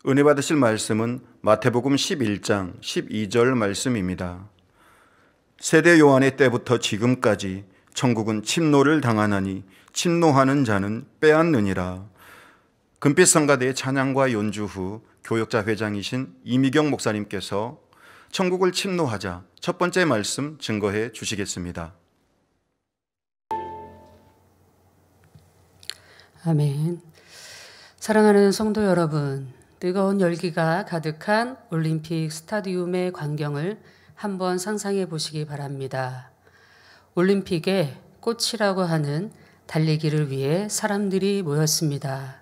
은혜 받으실 말씀은 마태복음 11장 12절 말씀입니다. 세례 요한의 때부터 지금까지 천국은 침노를 당하나니 침노하는 자는 빼앗느니라. 금빛성가대의 찬양과 연주 후 교역자 회장이신 이미경 목사님께서 천국을 침노하자 첫 번째 말씀 증거해 주시겠습니다. 아멘. 사랑하는 성도 여러분, 뜨거운 열기가 가득한 올림픽 스타디움의 광경을 한번 상상해 보시기 바랍니다. 올림픽의 꽃이라고 하는 달리기를 위해 사람들이 모였습니다.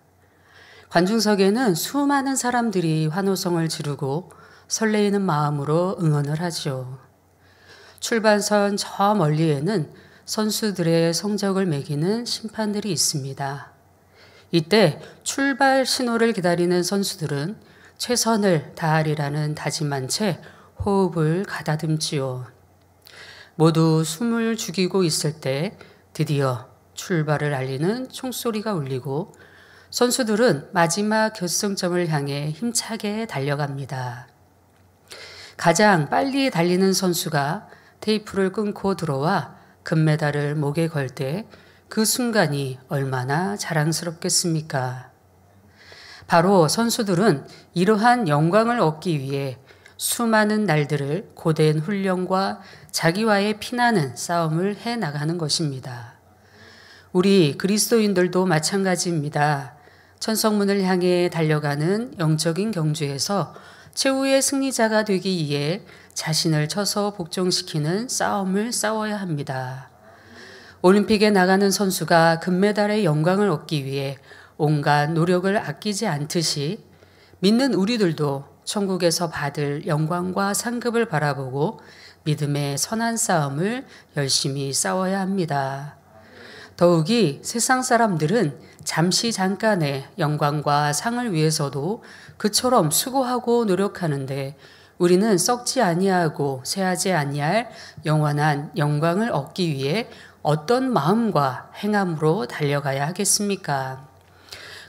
관중석에는 수많은 사람들이 환호성을 지르고 설레이는 마음으로 응원을 하죠. 출발선 저 멀리에는 선수들의 성적을 매기는 심판들이 있습니다. 이때 출발 신호를 기다리는 선수들은 최선을 다하리라는 다짐한 채 호흡을 가다듬지요. 모두 숨을 죽이고 있을 때 드디어 출발을 알리는 총소리가 울리고 선수들은 마지막 결승점을 향해 힘차게 달려갑니다. 가장 빨리 달리는 선수가 테이프를 끊고 들어와 금메달을 목에 걸 때 그 순간이 얼마나 자랑스럽겠습니까? 바로 선수들은 이러한 영광을 얻기 위해 수많은 날들을 고된 훈련과 자기와의 피나는 싸움을 해나가는 것입니다. 우리 그리스도인들도 마찬가지입니다. 천성문을 향해 달려가는 영적인 경주에서 최후의 승리자가 되기 위해 자신을 쳐서 복종시키는 싸움을 싸워야 합니다. 올림픽에 나가는 선수가 금메달의 영광을 얻기 위해 온갖 노력을 아끼지 않듯이 믿는 우리들도 천국에서 받을 영광과 상급을 바라보고 믿음의 선한 싸움을 열심히 싸워야 합니다. 더욱이 세상 사람들은 잠깐의 영광과 상을 위해서도 그처럼 수고하고 노력하는데 우리는 썩지 아니하고 쇠하지 아니할 영원한 영광을 얻기 위해 어떤 마음과 행함으로 달려가야 하겠습니까?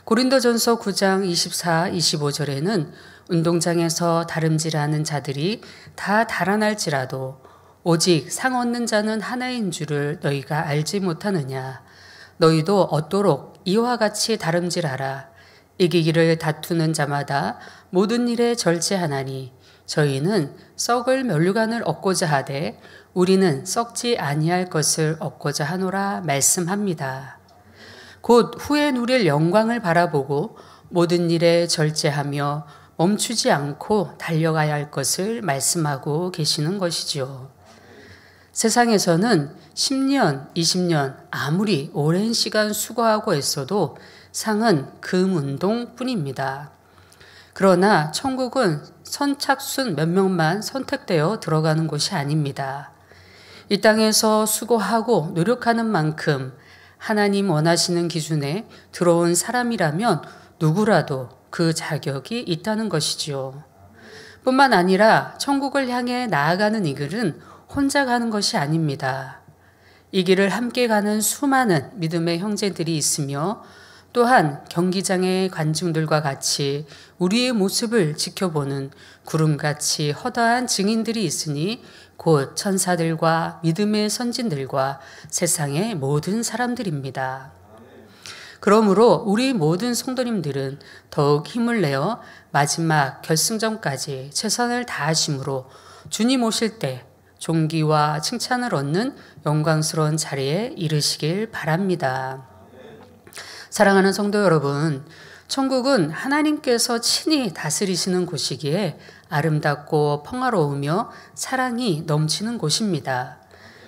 고린도전서 9장 24, 25절에는 운동장에서 다름질하는 자들이 다 달아날지라도 오직 상 얻는 자는 하나인 줄을 너희가 알지 못하느냐? 너희도 얻도록 이와 같이 다름질하라. 이기기를 다투는 자마다 모든 일에 절제하나니 저희는 썩을 면류관을 얻고자 하되 우리는 썩지 아니할 것을 얻고자 하노라 말씀합니다. 곧 후에 누릴 영광을 바라보고 모든 일에 절제하며 멈추지 않고 달려가야 할 것을 말씀하고 계시는 것이죠. 세상에서는 10년, 20년 아무리 오랜 시간 수고하고 애써도 상은 금운동 뿐입니다. 그러나 천국은 선착순 몇 명만 선택되어 들어가는 곳이 아닙니다. 이 땅에서 수고하고 노력하는 만큼 하나님 원하시는 기준에 들어온 사람이라면 누구라도 그 자격이 있다는 것이지요. 뿐만 아니라 천국을 향해 나아가는 이 길은 혼자 가는 것이 아닙니다. 이 길을 함께 가는 수많은 믿음의 형제들이 있으며 또한 경기장의 관중들과 같이 우리의 모습을 지켜보는 구름같이 허다한 증인들이 있으니 곧 천사들과 믿음의 선진들과 세상의 모든 사람들입니다. 그러므로 우리 모든 성도님들은 더욱 힘을 내어 마지막 결승전까지 최선을 다하심으로 주님 오실 때 존귀와 칭찬을 얻는 영광스러운 자리에 이르시길 바랍니다. 사랑하는 성도 여러분, 천국은 하나님께서 친히 다스리시는 곳이기에 아름답고 평화로우며 사랑이 넘치는 곳입니다.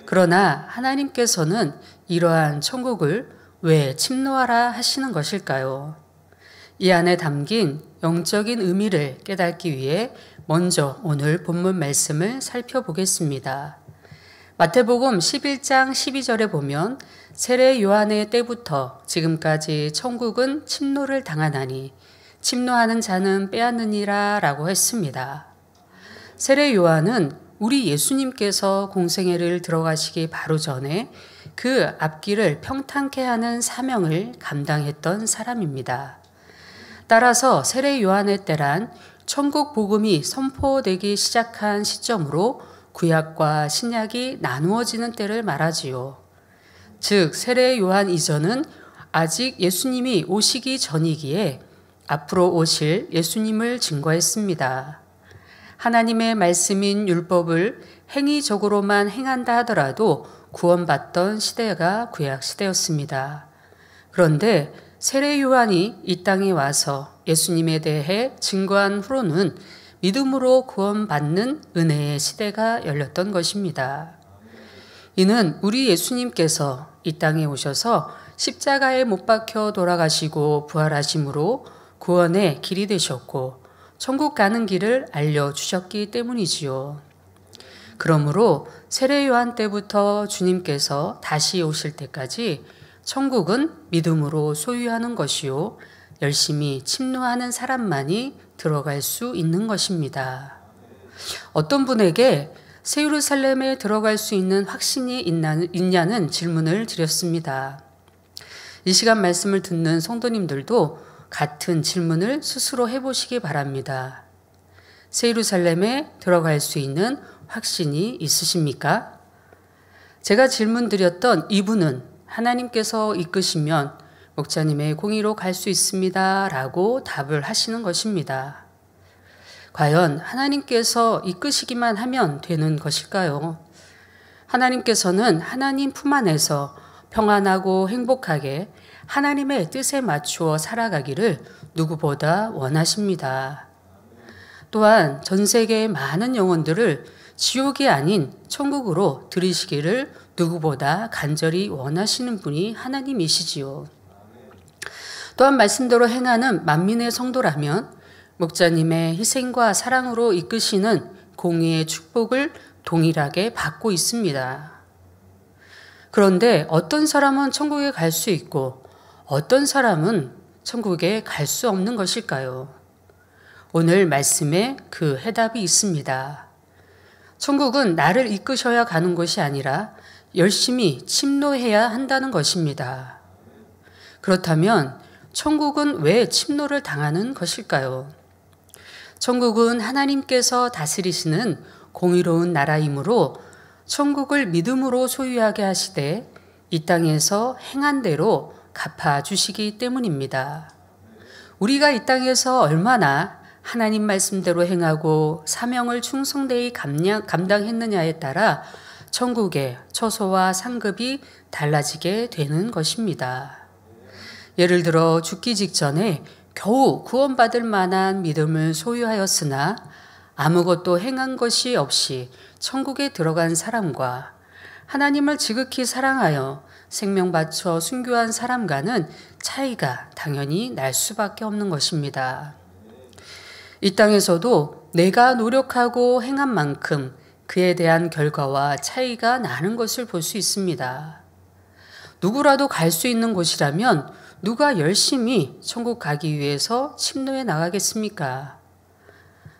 그러나 하나님께서는 이러한 천국을 왜 침노하라 하시는 것일까요? 이 안에 담긴 영적인 의미를 깨닫기 위해 먼저 오늘 본문 말씀을 살펴보겠습니다. 마태복음 11장 12절에 보면 세례 요한의 때부터 지금까지 천국은 침노를 당하나니 침노하는 자는 빼앗느니라 라고 했습니다. 세례 요한은 우리 예수님께서 공생애를 들어가시기 바로 전에 그 앞길을 평탄케 하는 사명을 감당했던 사람입니다. 따라서 세례 요한의 때란 천국 복음이 선포되기 시작한 시점으로 구약과 신약이 나누어지는 때를 말하지요. 즉 세례 요한 이전은 아직 예수님이 오시기 전이기에 앞으로 오실 예수님을 증거했습니다. 하나님의 말씀인 율법을 행위적으로만 행한다 하더라도 구원받던 시대가 구약 시대였습니다. 그런데 세례 요한이 이 땅에 와서 예수님에 대해 증거한 후로는 믿음으로 구원받는 은혜의 시대가 열렸던 것입니다. 이는 우리 예수님께서 이 땅에 오셔서 십자가에 못 박혀 돌아가시고 부활하심으로 구원의 길이 되셨고 천국 가는 길을 알려주셨기 때문이지요. 그러므로 세례 요한 때부터 주님께서 다시 오실 때까지 천국은 믿음으로 소유하는 것이요 열심히 침노하는 사람만이 들어갈 수 있는 것입니다. 어떤 분에게 새 예루살렘에 들어갈 수 있는 확신이 있냐는 질문을 드렸습니다. 이 시간 말씀을 듣는 성도님들도 같은 질문을 스스로 해보시기 바랍니다. 새 예루살렘에 들어갈 수 있는 확신이 있으십니까? 제가 질문 드렸던 이분은 하나님께서 이끄시면 목자님의 공의로 갈 수 있습니다 라고 답을 하시는 것입니다. 과연 하나님께서 이끄시기만 하면 되는 것일까요? 하나님께서는 하나님 품 안에서 평안하고 행복하게 하나님의 뜻에 맞추어 살아가기를 누구보다 원하십니다. 또한 전 세계의 많은 영혼들을 지옥이 아닌 천국으로 들이시기를 누구보다 간절히 원하시는 분이 하나님이시지요. 또한 말씀대로 행하는 만민의 성도라면 목자님의 희생과 사랑으로 이끄시는 공의의 축복을 동일하게 받고 있습니다. 그런데 어떤 사람은 천국에 갈 수 있고 어떤 사람은 천국에 갈 수 없는 것일까요? 오늘 말씀에 그 해답이 있습니다. 천국은 나를 이끄셔야 가는 것이 아니라 열심히 침노해야 한다는 것입니다. 그렇다면 천국은 왜 침노를 당하는 것일까요? 천국은 하나님께서 다스리시는 공의로운 나라이므로 천국을 믿음으로 소유하게 하시되 이 땅에서 행한 대로 갚아주시기 때문입니다. 우리가 이 땅에서 얼마나 하나님 말씀대로 행하고 사명을 충성되이 감당했느냐에 따라 천국의 처소와 상급이 달라지게 되는 것입니다. 예를 들어 죽기 직전에 겨우 구원받을 만한 믿음을 소유하였으나 아무것도 행한 것이 없이 천국에 들어간 사람과 하나님을 지극히 사랑하여 생명 바쳐 순교한 사람과는 차이가 당연히 날 수밖에 없는 것입니다. 이 땅에서도 내가 노력하고 행한 만큼 그에 대한 결과와 차이가 나는 것을 볼 수 있습니다. 누구라도 갈 수 있는 곳이라면 누가 열심히 천국 가기 위해서 침노해 나가겠습니까?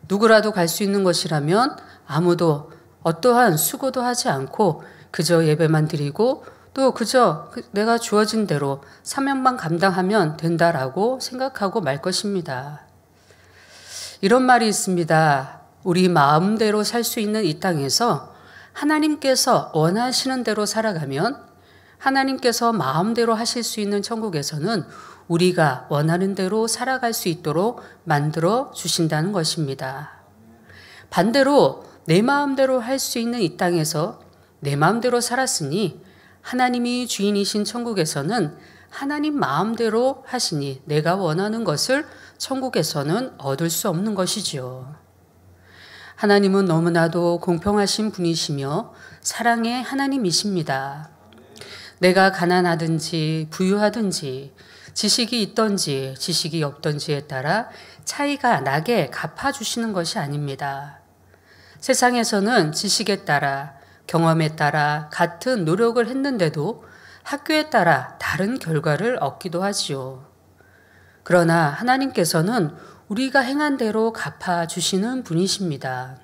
누구라도 갈 수 있는 것이라면 아무도 어떠한 수고도 하지 않고 그저 예배만 드리고 또 그저 내가 주어진 대로 사명만 감당하면 된다라고 생각하고 말 것입니다. 이런 말이 있습니다. 우리 마음대로 살 수 있는 이 땅에서 하나님께서 원하시는 대로 살아가면 하나님께서 마음대로 하실 수 있는 천국에서는 우리가 원하는 대로 살아갈 수 있도록 만들어 주신다는 것입니다. 반대로 내 마음대로 할 수 있는 이 땅에서 내 마음대로 살았으니 하나님이 주인이신 천국에서는 하나님 마음대로 하시니 내가 원하는 것을 천국에서는 얻을 수 없는 것이지요. 하나님은 너무나도 공평하신 분이시며 사랑의 하나님이십니다. 내가 가난하든지 부유하든지 지식이 있든지 지식이 없든지에 따라 차이가 나게 갚아주시는 것이 아닙니다. 세상에서는 지식에 따라 경험에 따라 같은 노력을 했는데도 학교에 따라 다른 결과를 얻기도 하지요. 그러나 하나님께서는 우리가 행한 대로 갚아주시는 분이십니다.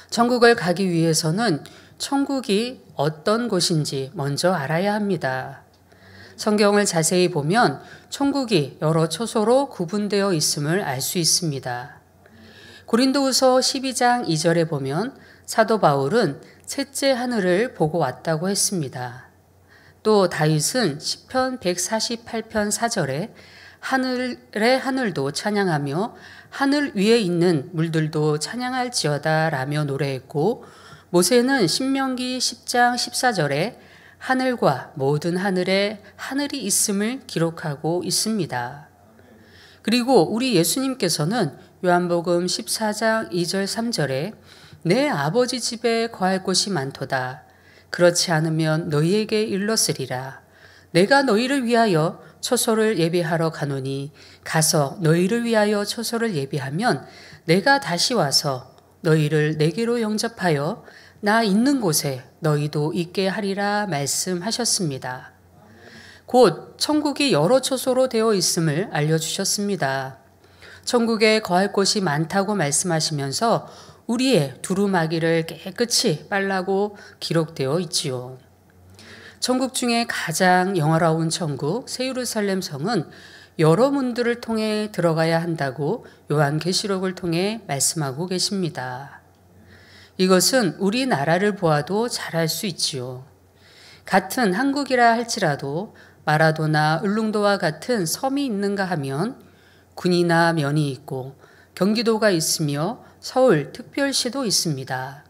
천국을 가기 위해서는 천국이 어떤 곳인지 먼저 알아야 합니다. 성경을 자세히 보면 천국이 여러 초소로 구분되어 있음을 알 수 있습니다. 고린도후서 12장 2절에 보면 사도 바울은 셋째 하늘을 보고 왔다고 했습니다. 또 다윗은 시편 148편 4절에 하늘의 하늘도 찬양하며 하늘 위에 있는 물들도 찬양할지어다 라며 노래했고, 모세는 신명기 10장 14절에 하늘과 모든 하늘에 하늘이 있음을 기록하고 있습니다. 그리고 우리 예수님께서는 요한복음 14장 2절 3절에 내 아버지 집에 거할 곳이 많도다. 그렇지 않으면 너희에게 일렀으리라. 내가 너희를 위하여 처소를 예비하러 가노니 가서 너희를 위하여 처소를 예비하면 내가 다시 와서 너희를 내게로 영접하여 나 있는 곳에 너희도 있게 하리라 말씀하셨습니다. 곧 천국이 여러 초소로 되어 있음을 알려주셨습니다. 천국에 거할 곳이 많다고 말씀하시면서 우리의 두루마기를 깨끗이 빨라고 기록되어 있지요. 천국 중에 가장 영화로운 천국 새 예루살렘 성은 여러 문들을 통해 들어가야 한다고 요한계시록을 통해 말씀하고 계십니다. 이것은 우리나라를 보아도 잘 알 수 있지요. 같은 한국이라 할지라도 마라도나 울릉도와 같은 섬이 있는가 하면 군이나 면이 있고 경기도가 있으며 서울 특별시도 있습니다.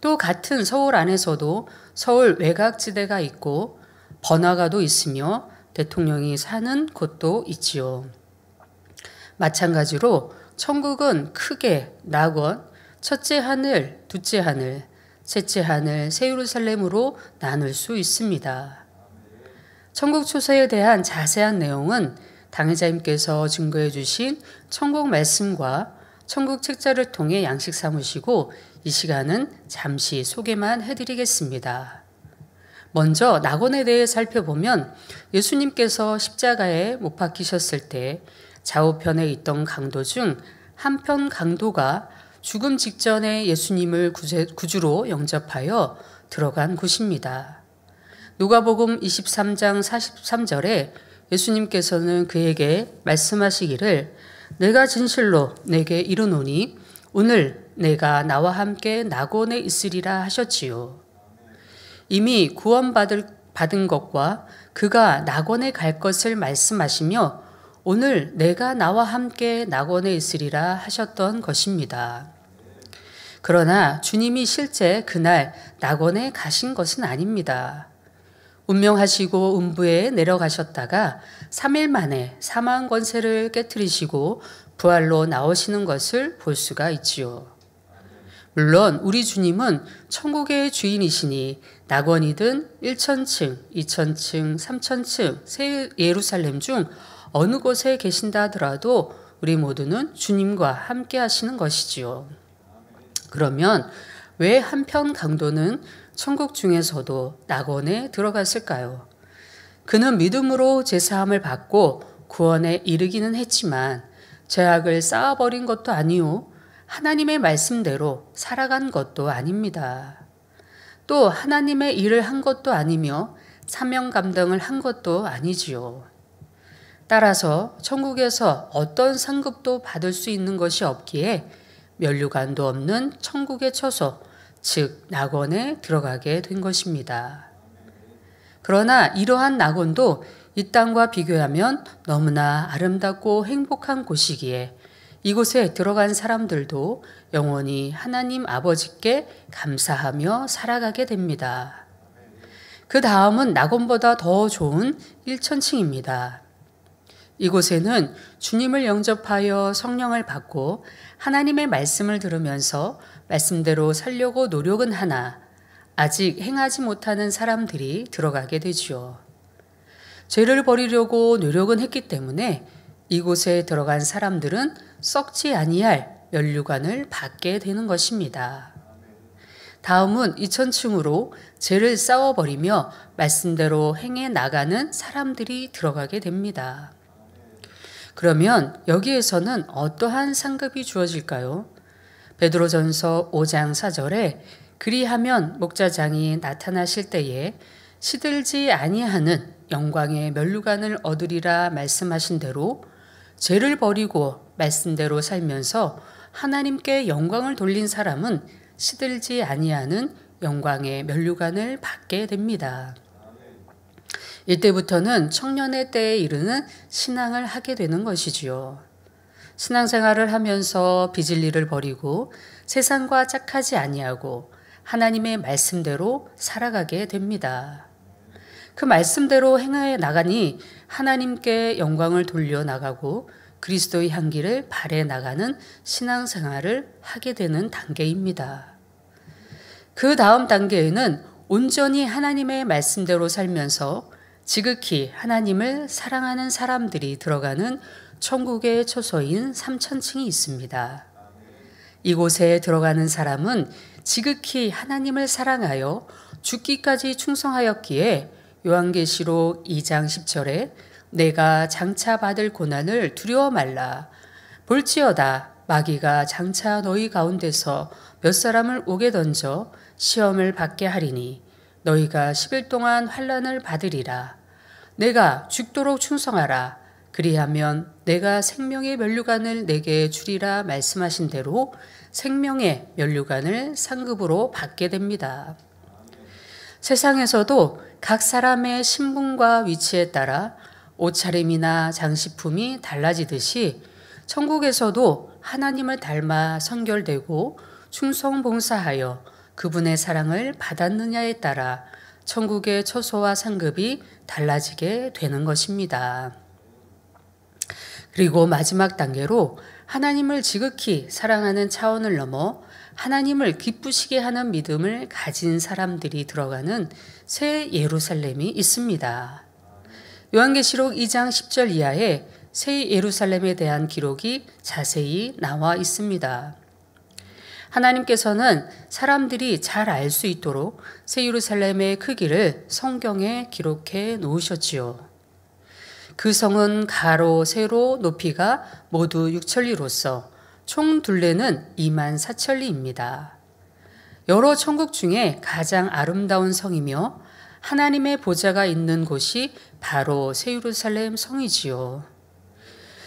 또 같은 서울 안에서도 서울 외곽지대가 있고 번화가도 있으며 대통령이 사는 곳도 있지요. 마찬가지로 천국은 크게 낙원, 첫째 하늘, 둘째 하늘, 셋째 하늘, 새 예루살렘으로 나눌 수 있습니다. 천국 초소에 대한 자세한 내용은 당회자님께서 증거해 주신 천국 말씀과 천국 책자를 통해 양식 삼으시고 이 시간은 잠시 소개만 해드리겠습니다. 먼저 낙원에 대해 살펴보면 예수님께서 십자가에 못 박히셨을 때 좌우편에 있던 강도 중 한편 강도가 죽음 직전에 예수님을 구주로 영접하여 들어간 곳입니다. 누가복음 23장 43절에 예수님께서는 그에게 말씀하시기를 내가 진실로 내게 이르노니 오늘 내가 나와 함께 낙원에 있으리라 하셨지요. 이미 구원받은 것과 그가 낙원에 갈 것을 말씀하시며 오늘 내가 나와 함께 낙원에 있으리라 하셨던 것입니다. 그러나 주님이 실제 그날 낙원에 가신 것은 아닙니다. 운명하시고 음부에 내려가셨다가 3일 만에 사망 권세를 깨뜨리시고 부활로 나오시는 것을 볼 수가 있지요. 물론 우리 주님은 천국의 주인이시니 낙원이든 1천층, 2천층, 3천층 새 예루살렘 중 어느 곳에 계신다 하더라도 우리 모두는 주님과 함께 하시는 것이지요. 그러면 왜 한편 강도는 천국 중에서도 낙원에 들어갔을까요? 그는 믿음으로 제사함을 받고 구원에 이르기는 했지만 죄악을 쌓아버린 것도 아니요 하나님의 말씀대로 살아간 것도 아닙니다. 또 하나님의 일을 한 것도 아니며 사명 감당을 한 것도 아니지요. 따라서 천국에서 어떤 상급도 받을 수 있는 것이 없기에 면류관도 없는 천국의 처소, 즉 낙원에 들어가게 된 것입니다. 그러나 이러한 낙원도 이 땅과 비교하면 너무나 아름답고 행복한 곳이기에 이곳에 들어간 사람들도 영원히 하나님 아버지께 감사하며 살아가게 됩니다. 그 다음은 낙원보다 더 좋은 1천층입니다. 이곳에는 주님을 영접하여 성령을 받고 하나님의 말씀을 들으면서 말씀대로 살려고 노력은 하나 아직 행하지 못하는 사람들이 들어가게 되지요. 죄를 버리려고 노력은 했기 때문에 이곳에 들어간 사람들은 썩지 아니할 면류관을 받게 되는 것입니다. 다음은 2천층으로 죄를 쌓아버리며 말씀대로 행해 나가는 사람들이 들어가게 됩니다. 그러면 여기에서는 어떠한 상급이 주어질까요? 베드로전서 5장 4절에 그리하면 목자장이 나타나실 때에 시들지 아니하는 영광의 면류관을 얻으리라 말씀하신 대로 죄를 버리고 말씀대로 살면서 하나님께 영광을 돌린 사람은 시들지 아니하는 영광의 면류관을 받게 됩니다. 이때부터는 청년의 때에 이르는 신앙을 하게 되는 것이지요. 신앙생활을 하면서 빚을 일을 버리고 세상과 짝하지 아니하고 하나님의 말씀대로 살아가게 됩니다. 그 말씀대로 행하여 나가니 하나님께 영광을 돌려나가고 그리스도의 향기를 발해 나가는 신앙생활을 하게 되는 단계입니다. 그 다음 단계에는 온전히 하나님의 말씀대로 살면서 지극히 하나님을 사랑하는 사람들이 들어가는 천국의 초소인 3천층이 있습니다. 이곳에 들어가는 사람은 지극히 하나님을 사랑하여 죽기까지 충성하였기에 요한계시록 2장 10절에 내가 장차 받을 고난을 두려워 말라. 볼지어다 마귀가 장차 너희 가운데서 몇 사람을 옥에 던져 시험을 받게 하리니 너희가 10일 동안 환난을 받으리라. 내가 죽도록 충성하라. 그리하면 내가 생명의 면류관을 내게 주리라 말씀하신 대로 생명의 면류관을 상급으로 받게 됩니다. 세상에서도 각 사람의 신분과 위치에 따라 옷차림이나 장식품이 달라지듯이 천국에서도 하나님을 닮아 선결되고 충성봉사하여 그분의 사랑을 받았느냐에 따라 천국의 처소와 상급이 달라지게 되는 것입니다. 그리고 마지막 단계로 하나님을 지극히 사랑하는 차원을 넘어 하나님을 기쁘시게 하는 믿음을 가진 사람들이 들어가는 새 예루살렘이 있습니다. 요한계시록 2장 10절 이하에 새 예루살렘에 대한 기록이 자세히 나와 있습니다. 하나님께서는 사람들이 잘 알 수 있도록 새 예루살렘의 크기를 성경에 기록해 놓으셨지요. 그 성은 가로 세로 높이가 모두 6천리로서 총 둘레는 2만 4천리입니다. 여러 천국 중에 가장 아름다운 성이며 하나님의 보좌가 있는 곳이 바로 새 예루살렘 성이지요.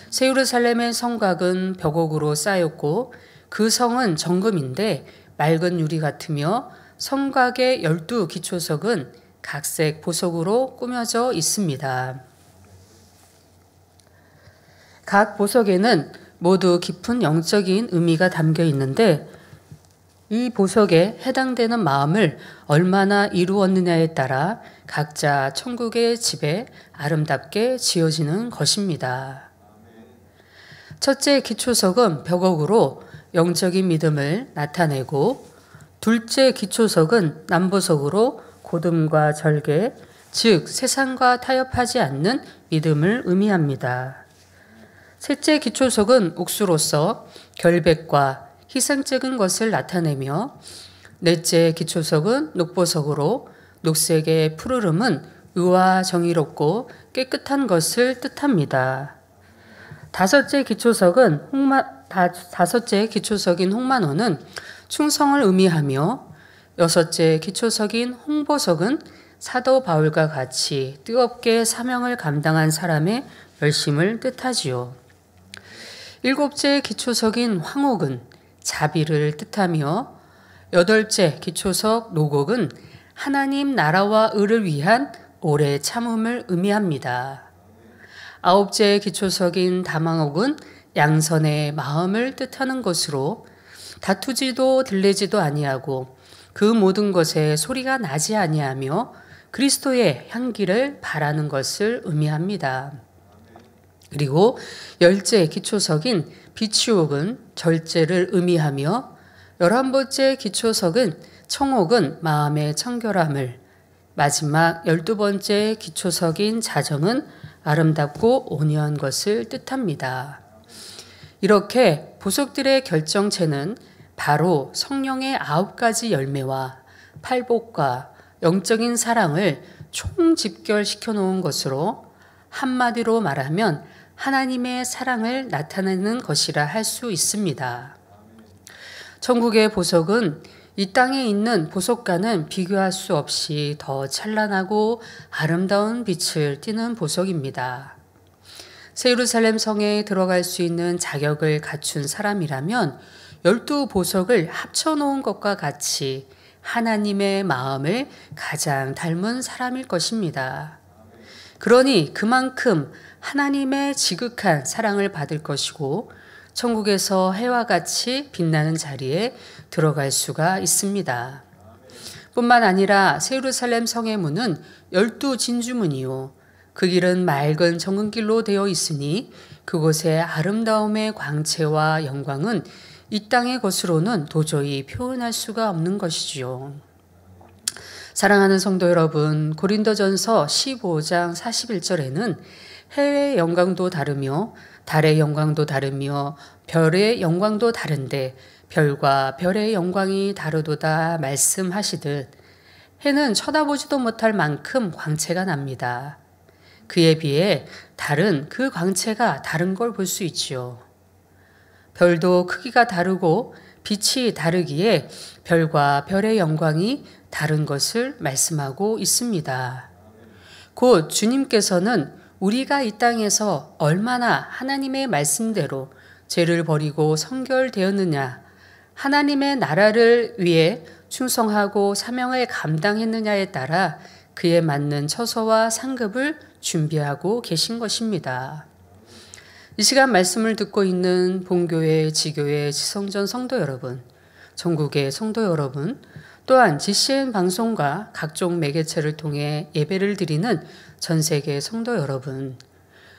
새 예루살렘의 성곽은 벽옥으로 쌓였고 그 성은 정금인데 맑은 유리 같으며 성곽의 12기초석은 각색 보석으로 꾸며져 있습니다. 각 보석에는 모두 깊은 영적인 의미가 담겨 있는데 이 보석에 해당되는 마음을 얼마나 이루었느냐에 따라 각자 천국의 집에 아름답게 지어지는 것입니다. 첫째 기초석은 벽옥으로 영적인 믿음을 나타내고 둘째 기초석은 남보석으로 곧음과 절개, 즉 세상과 타협하지 않는 믿음을 의미합니다. 셋째 기초석은 옥수로서 결백과 희생적인 것을 나타내며 넷째 기초석은 녹보석으로 녹색의 푸르름은 의와 정의롭고 깨끗한 것을 뜻합니다. 다섯째 기초석인 홍만호는 충성을 의미하며 여섯째 기초석인 홍보석은 사도 바울과 같이 뜨겁게 사명을 감당한 사람의 열심을 뜻하지요. 일곱째 기초석인 황옥은 자비를 뜻하며 여덟째 기초석 노곡은 하나님 나라와 의를 위한 오래 참음을 의미합니다. 아홉째 기초석인 다망옥은 양선의 마음을 뜻하는 것으로 다투지도 들리지도 아니하고 그 모든 것에 소리가 나지 아니하며 그리스도의 향기를 바라는 것을 의미합니다. 그리고 열째 기초석인 비추옥은 절제를 의미하며 11번째 기초석은 청옥은 마음의 청결함을, 마지막 12번째 기초석인 자정은 아름답고 온유한 것을 뜻합니다. 이렇게 보석들의 결정체는 바로 성령의 9가지 열매와 팔복과 영적인 사랑을 총집결시켜 놓은 것으로 한마디로 말하면 하나님의 사랑을 나타내는 것이라 할 수 있습니다. 천국의 보석은 이 땅에 있는 보석과는 비교할 수 없이 더 찬란하고 아름다운 빛을 띠는 보석입니다. 새 예루살렘 성에 들어갈 수 있는 자격을 갖춘 사람이라면 12보석을 합쳐놓은 것과 같이 하나님의 마음을 가장 닮은 사람일 것입니다. 그러니 그만큼 하나님의 지극한 사랑을 받을 것이고 천국에서 해와 같이 빛나는 자리에 들어갈 수가 있습니다. 뿐만 아니라 새 예루살렘 성의 문은 12진주문이요. 그 길은 맑은 정금길로 되어 있으니 그곳의 아름다움의 광채와 영광은 이 땅의 것으로는 도저히 표현할 수가 없는 것이지요. 사랑하는 성도 여러분, 고린도전서 15장 41절에는 해의 영광도 다르며 달의 영광도 다르며 별의 영광도 다른데 별과 별의 영광이 다르도다 말씀하시듯 해는 쳐다보지도 못할 만큼 광채가 납니다. 그에 비해 달은 그 광채가 다른 걸 볼 수 있지요. 별도 크기가 다르고 빛이 다르기에 별과 별의 영광이 다른 것을 말씀하고 있습니다. 곧 주님께서는 우리가 이 땅에서 얼마나 하나님의 말씀대로 죄를 버리고 성결되었느냐, 하나님의 나라를 위해 충성하고 사명을 감당했느냐에 따라 그에 맞는 처소와 상급을 준비하고 계신 것입니다. 이 시간 말씀을 듣고 있는 본교회, 지교회, 지성전 성도 여러분, 전국의 성도 여러분, 또한 GCN 방송과 각종 매개체를 통해 예배를 드리는 전 세계 성도 여러분,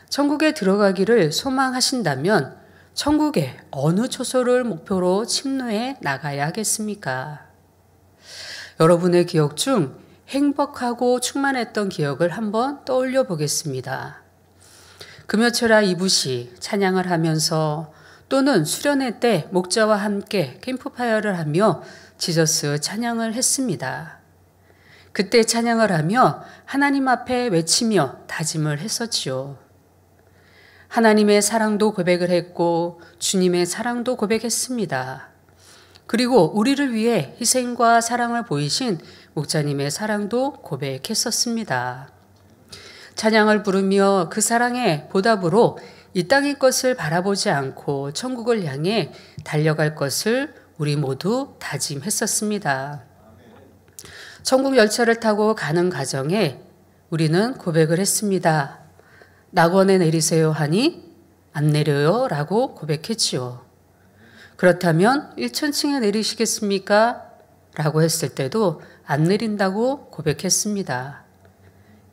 천국에 들어가기를 소망하신다면 천국의 어느 초소를 목표로 침노해 나가야 하겠습니까? 여러분의 기억 중 행복하고 충만했던 기억을 한번 떠올려 보겠습니다. 금요철야 2부시 찬양을 하면서 또는 수련회 때 목자와 함께 캠프파이어를 하며 지저스 찬양을 했습니다. 그때 찬양을 하며 하나님 앞에 외치며 다짐을 했었지요. 하나님의 사랑도 고백을 했고 주님의 사랑도 고백했습니다. 그리고 우리를 위해 희생과 사랑을 보이신 목자님의 사랑도 고백했었습니다. 찬양을 부르며 그 사랑의 보답으로 이 땅의 것을 바라보지 않고 천국을 향해 달려갈 것을 우리 모두 다짐했었습니다. 천국 열차를 타고 가는 과정에 우리는 고백을 했습니다. 낙원에 내리세요 하니 안 내려요 라고 고백했지요. 그렇다면 1000층에 내리시겠습니까? 라고 했을 때도 안 내린다고 고백했습니다.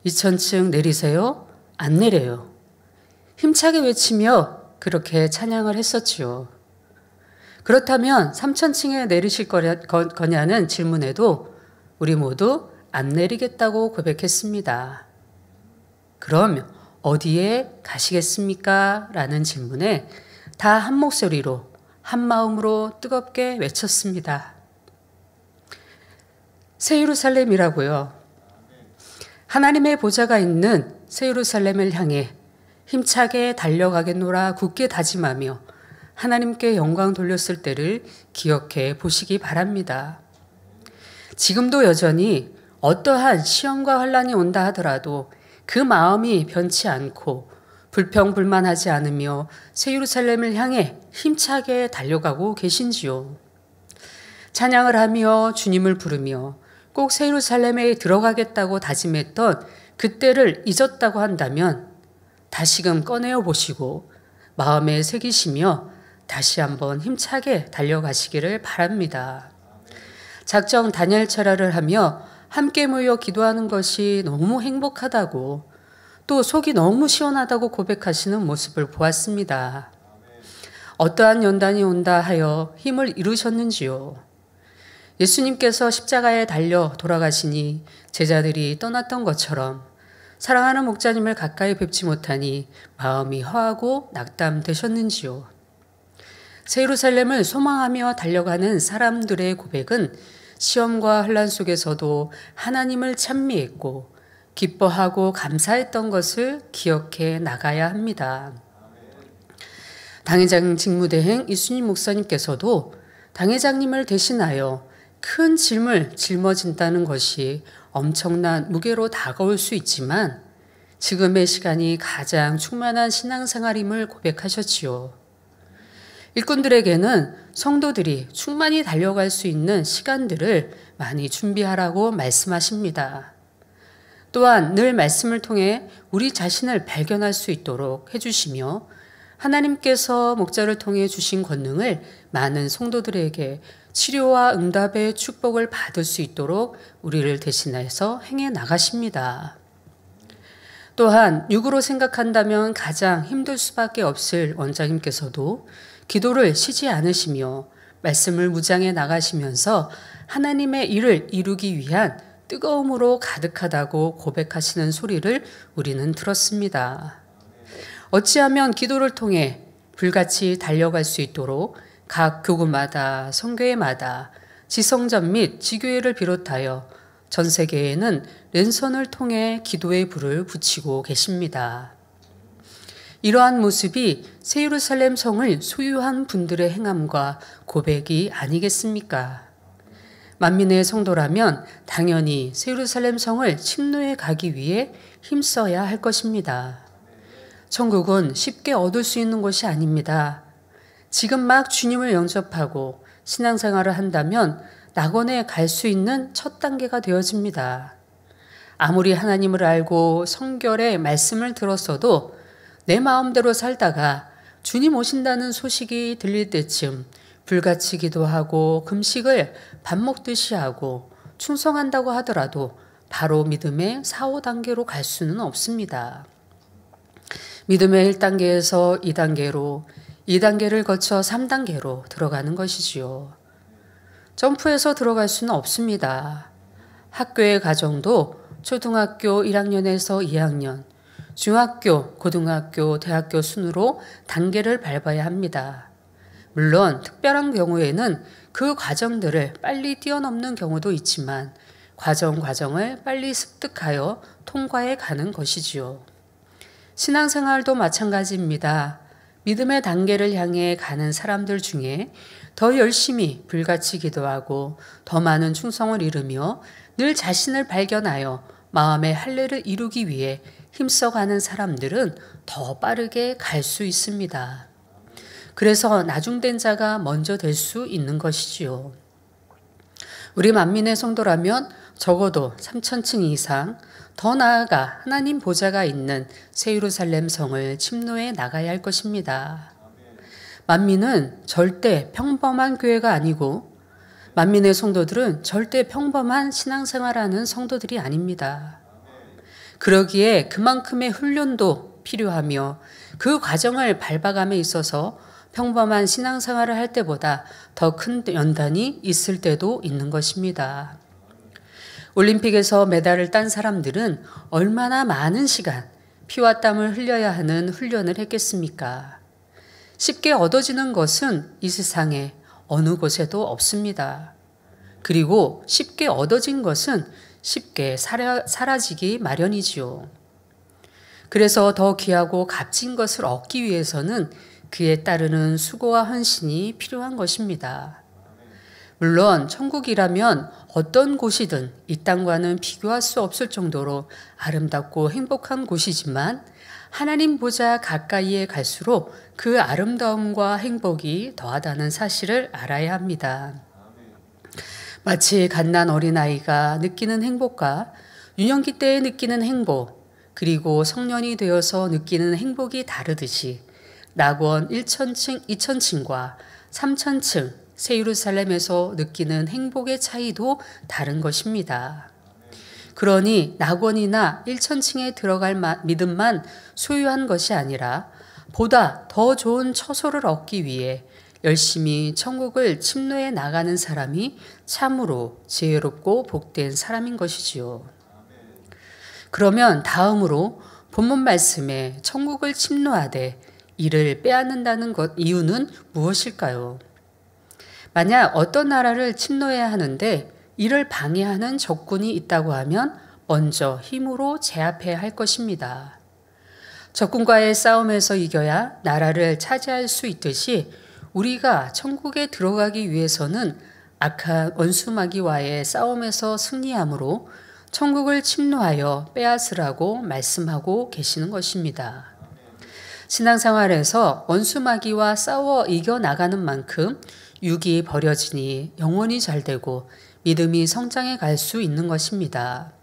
2000층 내리세요? 안 내려요. 힘차게 외치며 그렇게 찬양을 했었지요. 그렇다면 3000층에 내리실 거냐는 질문에도 우리 모두 안 내리겠다고 고백했습니다. 그럼 어디에 가시겠습니까? 라는 질문에 다 한 목소리로 한 마음으로 뜨겁게 외쳤습니다. 새 예루살렘이라고요. 하나님의 보좌가 있는 새 예루살렘을 향해 힘차게 달려가겠노라 굳게 다짐하며 하나님께 영광 돌렸을 때를 기억해 보시기 바랍니다. 지금도 여전히 어떠한 시험과 환란이 온다 하더라도 그 마음이 변치 않고 불평불만하지 않으며 새 예루살렘을 향해 힘차게 달려가고 계신지요. 찬양을 하며 주님을 부르며 꼭 새 예루살렘에 들어가겠다고 다짐했던 그때를 잊었다고 한다면 다시금 꺼내어 보시고 마음에 새기시며 다시 한번 힘차게 달려가시기를 바랍니다. 작정 다니엘 철야를 하며 함께 모여 기도하는 것이 너무 행복하다고 또 속이 너무 시원하다고 고백하시는 모습을 보았습니다. 어떠한 연단이 온다 하여 힘을 잃으셨는지요? 예수님께서 십자가에 달려 돌아가시니 제자들이 떠났던 것처럼 사랑하는 목자님을 가까이 뵙지 못하니 마음이 허하고 낙담되셨는지요? 새 예루살렘을 소망하며 달려가는 사람들의 고백은 시험과 환난 속에서도 하나님을 찬미했고 기뻐하고 감사했던 것을 기억해 나가야 합니다. 당회장 직무대행 이순희 목사님께서도 당회장님을 대신하여 큰 짐을 짊어진다는 것이 엄청난 무게로 다가올 수 있지만 지금의 시간이 가장 충만한 신앙생활임을 고백하셨지요. 일꾼들에게는 성도들이 충만히 달려갈 수 있는 시간들을 많이 준비하라고 말씀하십니다. 또한 늘 말씀을 통해 우리 자신을 발견할 수 있도록 해주시며 하나님께서 목자를 통해 주신 권능을 많은 성도들에게 치료와 응답의 축복을 받을 수 있도록 우리를 대신해서 행해 나가십니다. 또한 육으로 생각한다면 가장 힘들 수밖에 없을 원장님께서도 기도를 쉬지 않으시며 말씀을 무장해 나가시면서 하나님의 일을 이루기 위한 뜨거움으로 가득하다고 고백하시는 소리를 우리는 들었습니다. 어찌하면 기도를 통해 불같이 달려갈 수 있도록 각 교구마다 성교회마다 지성전 및 지교회를 비롯하여 전 세계에는 랜선을 통해 기도의 불을 붙이고 계십니다. 이러한 모습이 새 예루살렘 성을 소유한 분들의 행함과 고백이 아니겠습니까? 만민의 성도라면 당연히 새 예루살렘 성을 침노해 가기 위해 힘써야 할 것입니다. 천국은 쉽게 얻을 수 있는 곳이 아닙니다. 지금 막 주님을 영접하고 신앙생활을 한다면 낙원에 갈 수 있는 첫 단계가 되어집니다. 아무리 하나님을 알고 성결의 말씀을 들었어도 내 마음대로 살다가 주님 오신다는 소식이 들릴 때쯤 불같이 기도하고 금식을 밥 먹듯이 하고 충성한다고 하더라도 바로 믿음의 4, 5단계로 갈 수는 없습니다. 믿음의 1단계에서 2단계로 2단계를 거쳐 3단계로 들어가는 것이지요. 점프해서 들어갈 수는 없습니다. 학교의 과정도 초등학교 1학년에서 2학년, 중학교, 고등학교, 대학교 순으로 단계를 밟아야 합니다. 물론 특별한 경우에는 그 과정들을 빨리 뛰어넘는 경우도 있지만 과정을 빨리 습득하여 통과해 가는 것이지요. 신앙생활도 마찬가지입니다. 믿음의 단계를 향해 가는 사람들 중에 더 열심히 불같이 기도하고 더 많은 충성을 이루며 늘 자신을 발견하여 마음의 할례를 이루기 위해 힘써가는 사람들은 더 빠르게 갈 수 있습니다. 그래서 나중된 자가 먼저 될 수 있는 것이지요. 우리 만민의 성도라면 적어도 3,000층 이상, 더 나아가 하나님 보좌가 있는 새 예루살렘 성을 침노해 나가야 할 것입니다. 만민은 절대 평범한 교회가 아니고 만민의 성도들은 절대 평범한 신앙생활하는 성도들이 아닙니다. 그러기에 그만큼의 훈련도 필요하며 그 과정을 밟아감에 있어서 평범한 신앙생활을 할 때보다 더 큰 연단이 있을 때도 있는 것입니다. 올림픽에서 메달을 딴 사람들은 얼마나 많은 시간, 피와 땀을 흘려야 하는 훈련을 했겠습니까? 쉽게 얻어지는 것은 이 세상에 어느 곳에도 없습니다. 그리고 쉽게 얻어진 것은 쉽게 사라지기 마련이지요. 그래서 더 귀하고 값진 것을 얻기 위해서는 그에 따르는 수고와 헌신이 필요한 것입니다. 물론 천국이라면 어떤 곳이든 이 땅과는 비교할 수 없을 정도로 아름답고 행복한 곳이지만 하나님 보좌 가까이에 갈수록 그 아름다움과 행복이 더하다는 사실을 알아야 합니다. 마치 갓난 어린아이가 느끼는 행복과 유년기 때에 느끼는 행복, 그리고 성년이 되어서 느끼는 행복이 다르듯이 낙원 1,000층, 2,000층과 3,000층 새 예루살렘에서 느끼는 행복의 차이도 다른 것입니다. 그러니 낙원이나 1,000층에 들어갈 믿음만 소유한 것이 아니라 보다 더 좋은 처소를 얻기 위해 열심히 천국을 침노해 나가는 사람이 참으로 지혜롭고 복된 사람인 것이지요. 그러면 다음으로 본문 말씀에 천국을 침노하되 이를 빼앗는다는 것 이유는 무엇일까요? 만약 어떤 나라를 침노해야 하는데 이를 방해하는 적군이 있다고 하면 먼저 힘으로 제압해야 할 것입니다. 적군과의 싸움에서 이겨야 나라를 차지할 수 있듯이 우리가 천국에 들어가기 위해서는 악한 원수 마귀와의 싸움에서 승리함으로 천국을 침노하여 빼앗으라고 말씀하고 계시는 것입니다. 신앙생활에서 원수 마귀와 싸워 이겨나가는 만큼 육이 버려지니 영혼이 잘되고 믿음이 성장해 갈 수 있는 것입니다.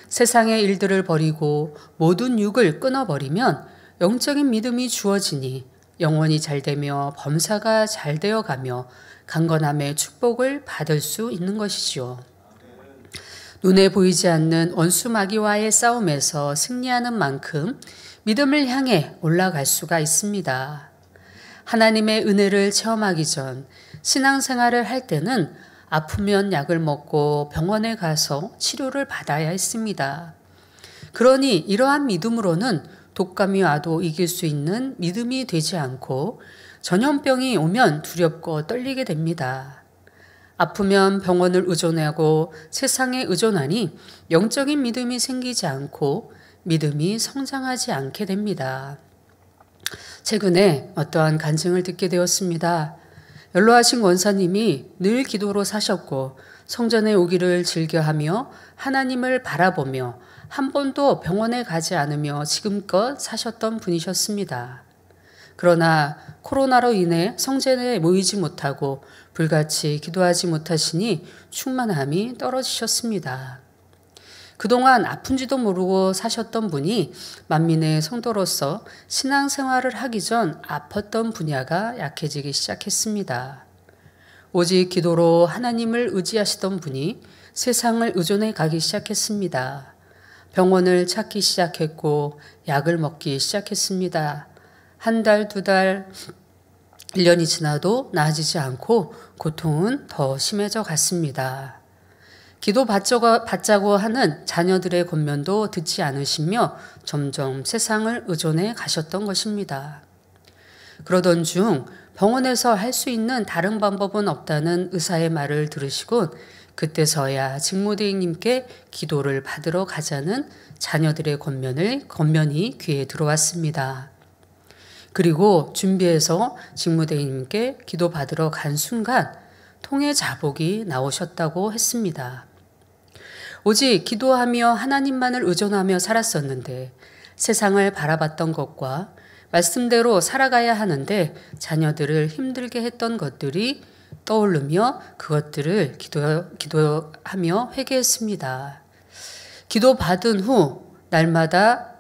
세상의 일들을 버리고 모든 육을 끊어버리면 영적인 믿음이 주어지니 영혼이 잘되며 범사가 잘되어가며 강건함의 축복을 받을 수 있는 것이지요. 눈에 보이지 않는 원수 마귀와의 싸움에서 승리하는 만큼 믿음을 향해 올라갈 수가 있습니다. 하나님의 은혜를 체험하기 전 신앙생활을 할 때는 아프면 약을 먹고 병원에 가서 치료를 받아야 했습니다. 그러니 이러한 믿음으로는 독감이 와도 이길 수 있는 믿음이 되지 않고 전염병이 오면 두렵고 떨리게 됩니다. 아프면 병원을 의존하고 세상에 의존하니 영적인 믿음이 생기지 않고 믿음이 성장하지 않게 됩니다. 최근에 어떠한 간증을 듣게 되었습니다. 연로하신 원사님이 늘 기도로 사셨고 성전에 오기를 즐겨하며 하나님을 바라보며 한 번도 병원에 가지 않으며 지금껏 사셨던 분이셨습니다. 그러나 코로나로 인해 성전에 모이지 못하고 불같이 기도하지 못하시니 충만함이 떨어지셨습니다. 그동안 아픈지도 모르고 사셨던 분이 만민의 성도로서 신앙생활을 하기 전 아팠던 분야가 약해지기 시작했습니다. 오직 기도로 하나님을 의지하시던 분이 세상을 의존해 가기 시작했습니다. 병원을 찾기 시작했고 약을 먹기 시작했습니다. 한 달, 두 달, 1년이 지나도 나아지지 않고 고통은 더 심해져 갔습니다. 기도 받자고 하는 자녀들의 권면도 듣지 않으시며 점점 세상을 의존해 가셨던 것입니다. 그러던 중 병원에서 할 수 있는 다른 방법은 없다는 의사의 말을 들으시곤 그때서야 직무대행님께 기도를 받으러 가자는 자녀들의 권면이 귀에 들어왔습니다. 그리고 준비해서 직무대행님께 기도 받으러 간 순간 통의 자복이 나오셨다고 했습니다. 오직 기도하며 하나님만을 의존하며 살았었는데 세상을 바라봤던 것과 말씀대로 살아가야 하는데 자녀들을 힘들게 했던 것들이 떠오르며 그것들을 기도하며 회개했습니다. 기도받은 후 날마다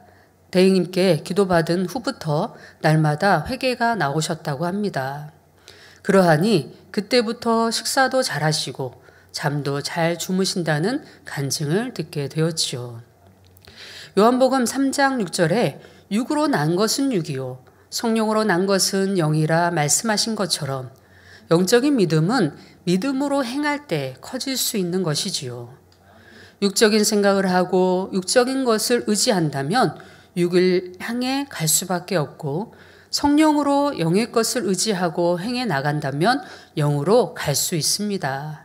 대행님께 기도받은 후부터 날마다 회개가 나오셨다고 합니다. 그러하니 그때부터 식사도 잘하시고 잠도 잘 주무신다는 간증을 듣게 되었지요. 요한복음 3장 6절에 육으로 난 것은 육이요 성령으로 난 것은 영이라 말씀하신 것처럼 영적인 믿음은 믿음으로 행할 때 커질 수 있는 것이지요. 육적인 생각을 하고 육적인 것을 의지한다면 육을 향해 갈 수밖에 없고 성령으로 영의 것을 의지하고 행해 나간다면 영으로 갈 수 있습니다.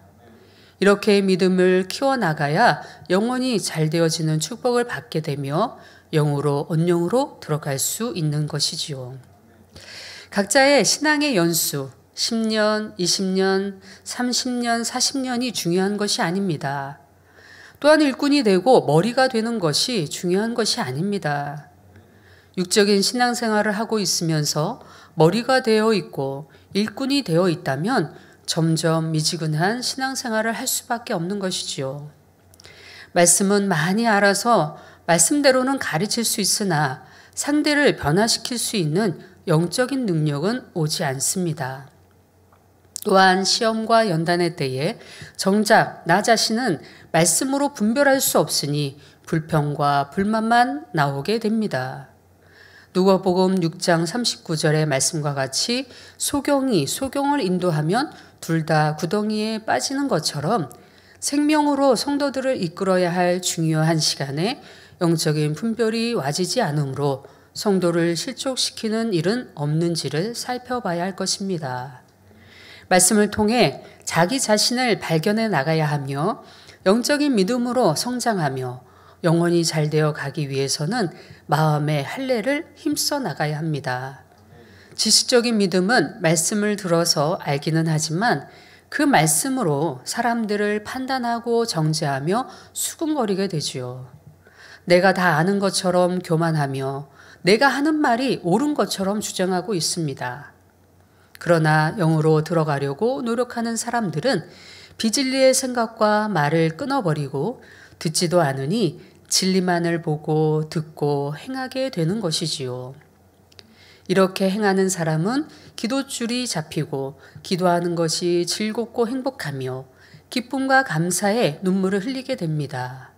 이렇게 믿음을 키워나가야 영혼이 잘 되어지는 축복을 받게 되며 영으로 언영으로 들어갈 수 있는 것이지요. 각자의 신앙의 연수 10년, 20년, 30년, 40년이 중요한 것이 아닙니다. 또한 일꾼이 되고 머리가 되는 것이 중요한 것이 아닙니다. 육적인 신앙생활을 하고 있으면서 머리가 되어 있고 일꾼이 되어 있다면 점점 미지근한 신앙생활을 할 수밖에 없는 것이지요. 말씀은 많이 알아서 말씀대로는 가르칠 수 있으나 상대를 변화시킬 수 있는 영적인 능력은 오지 않습니다. 또한 시험과 연단의 때에 정작 나 자신은 말씀으로 분별할 수 없으니 불평과 불만만 나오게 됩니다. 누가복음 6장 39절의 말씀과 같이 소경이 소경을 인도하면 둘 다 구덩이에 빠지는 것처럼 생명으로 성도들을 이끌어야 할 중요한 시간에 영적인 분별이 와지지 않으므로 성도를 실족시키는 일은 없는지를 살펴봐야 할 것입니다. 말씀을 통해 자기 자신을 발견해 나가야 하며 영적인 믿음으로 성장하며 영혼이 잘 되어 가기 위해서는 마음의 할례를 힘써 나가야 합니다. 지식적인 믿음은 말씀을 들어서 알기는 하지만 그 말씀으로 사람들을 판단하고 정죄하며 수군거리게 되지요. 내가 다 아는 것처럼 교만하며 내가 하는 말이 옳은 것처럼 주장하고 있습니다. 그러나 영으로 들어가려고 노력하는 사람들은 비진리의 생각과 말을 끊어버리고 듣지도 않으니 진리만을 보고 듣고 행하게 되는 것이지요. 이렇게 행하는 사람은 기도줄이 잡히고 기도하는 것이 즐겁고 행복하며 기쁨과 감사에 눈물을 흘리게 됩니다.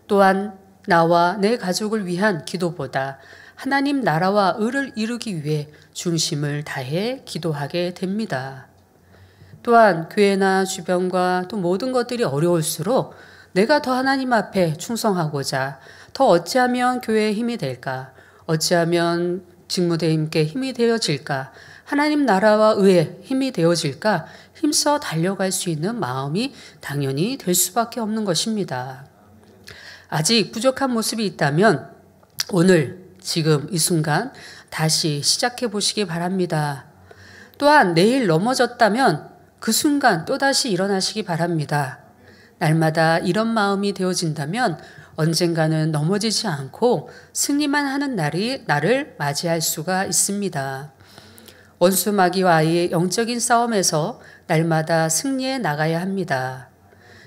또한 나와 내 가족을 위한 기도보다 하나님 나라와 의를 이루기 위해 중심을 다해 기도하게 됩니다. 또한 교회나 주변과 또 모든 것들이 어려울수록 내가 더 하나님 앞에 충성하고자 더 어찌하면 교회에 힘이 될까? 어찌하면 직무대임께 힘이 되어질까? 하나님 나라와 의에 힘이 되어질까? 힘써 달려갈 수 있는 마음이 당연히 될 수밖에 없는 것입니다. 아직 부족한 모습이 있다면 오늘 지금 이 순간 다시 시작해 보시기 바랍니다. 또한 내일 넘어졌다면 그 순간 또다시 일어나시기 바랍니다. 날마다 이런 마음이 되어진다면 언젠가는 넘어지지 않고 승리만 하는 나를 맞이할 수가 있습니다. 원수 마귀와의 영적인 싸움에서 날마다 승리해 나가야 합니다.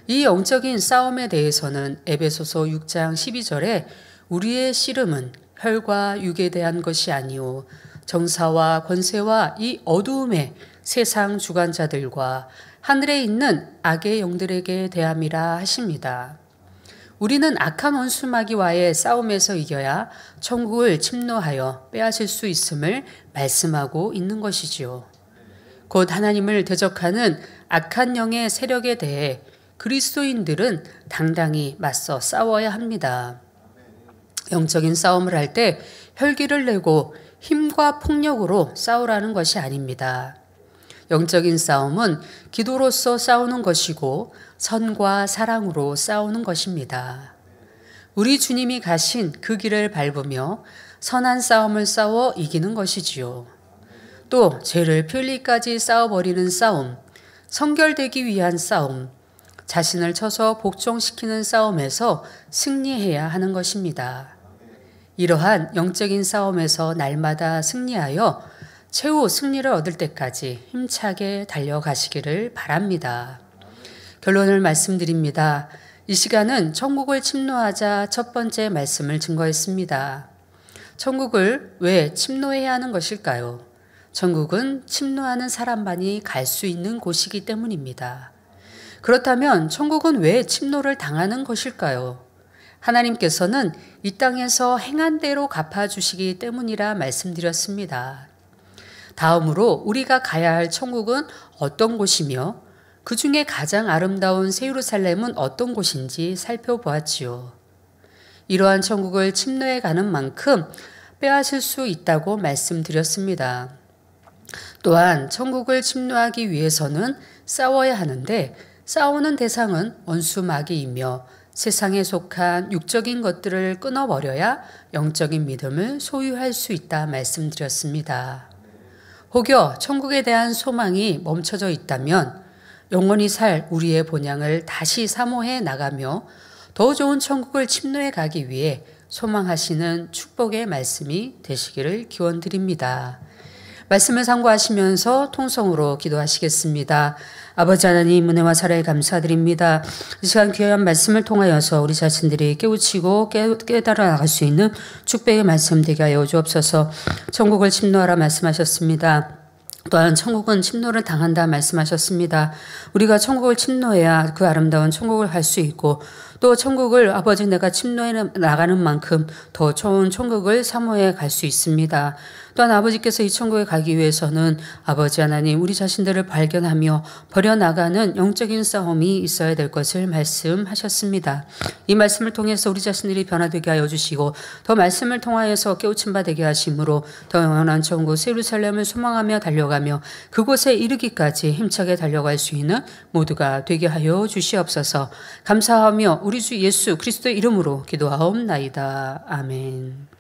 이 영적인 싸움에 대해서는 에베소서 6장 12절에 우리의 씨름은 혈과 육에 대한 것이 아니오 정사와 권세와 이 어두움의 세상 주관자들과 하늘에 있는 악의 영들에게 대함이라 하십니다. 우리는 악한 원수 마귀와의 싸움에서 이겨야 천국을 침노하여 빼앗을 수 있음을 말씀하고 있는 것이지요. 곧 하나님을 대적하는 악한 영의 세력에 대해 그리스도인들은 당당히 맞서 싸워야 합니다. 영적인 싸움을 할 때 혈기를 내고 힘과 폭력으로 싸우라는 것이 아닙니다. 영적인 싸움은 기도로서 싸우는 것이고 선과 사랑으로 싸우는 것입니다. 우리 주님이 가신 그 길을 밟으며 선한 싸움을 싸워 이기는 것이지요. 또 죄를 편리까지 싸워버리는 싸움, 성결되기 위한 싸움, 자신을 쳐서 복종시키는 싸움에서 승리해야 하는 것입니다. 이러한 영적인 싸움에서 날마다 승리하여 최후 승리를 얻을 때까지 힘차게 달려가시기를 바랍니다. 결론을 말씀드립니다. 이 시간은 천국을 침노하자 첫 번째 말씀을 증거했습니다. 천국을 왜 침노해야 하는 것일까요? 천국은 침노하는 사람만이 갈 수 있는 곳이기 때문입니다. 그렇다면 천국은 왜 침노를 당하는 것일까요? 하나님께서는 이 땅에서 행한 대로 갚아주시기 때문이라 말씀드렸습니다. 다음으로 우리가 가야 할 천국은 어떤 곳이며 그 중에 가장 아름다운 새 예루살렘은 어떤 곳인지 살펴보았지요. 이러한 천국을 침노해 가는 만큼 빼앗을 수 있다고 말씀드렸습니다. 또한 천국을 침노하기 위해서는 싸워야 하는데 싸우는 대상은 원수 마귀이며 세상에 속한 육적인 것들을 끊어버려야 영적인 믿음을 소유할 수 있다 말씀드렸습니다. 혹여 천국에 대한 소망이 멈춰져 있다면 영원히 살 우리의 본향을 다시 사모해 나가며 더 좋은 천국을 침노해 가기 위해 소망하시는 축복의 말씀이 되시기를 기원드립니다. 말씀을 참고하시면서 통성으로 기도하시겠습니다. 아버지 하나님 은혜와 사랑에 감사드립니다. 이 시간 귀한 말씀을 통하여서 우리 자신들이 깨우치고 깨달아 나갈 수 있는 축복의 말씀 되게 하여 주옵소서. 천국을 침노하라 말씀하셨습니다. 또한 천국은 침노를 당한다 말씀하셨습니다. 우리가 천국을 침노해야 그 아름다운 천국을 갈 수 있고 또 천국을 아버지 내가 침노해 나가는 만큼 더 좋은 천국을 사모해 갈 수 있습니다. 또한 아버지께서 이 천국에 가기 위해서는 아버지 하나님 우리 자신들을 발견하며 버려나가는 영적인 싸움이 있어야 될 것을 말씀하셨습니다. 이 말씀을 통해서 우리 자신들이 변화되게 하여 주시고 더 말씀을 통하여서 깨우침 바 되게 하심으로 더 영원한 천국 새 예루살렘을 소망하며 달려가며 그곳에 이르기까지 힘차게 달려갈 수 있는 모두가 되게 하여 주시옵소서. 감사하며 우리 주 예수 그리스도의 이름으로 기도하옵나이다. 아멘.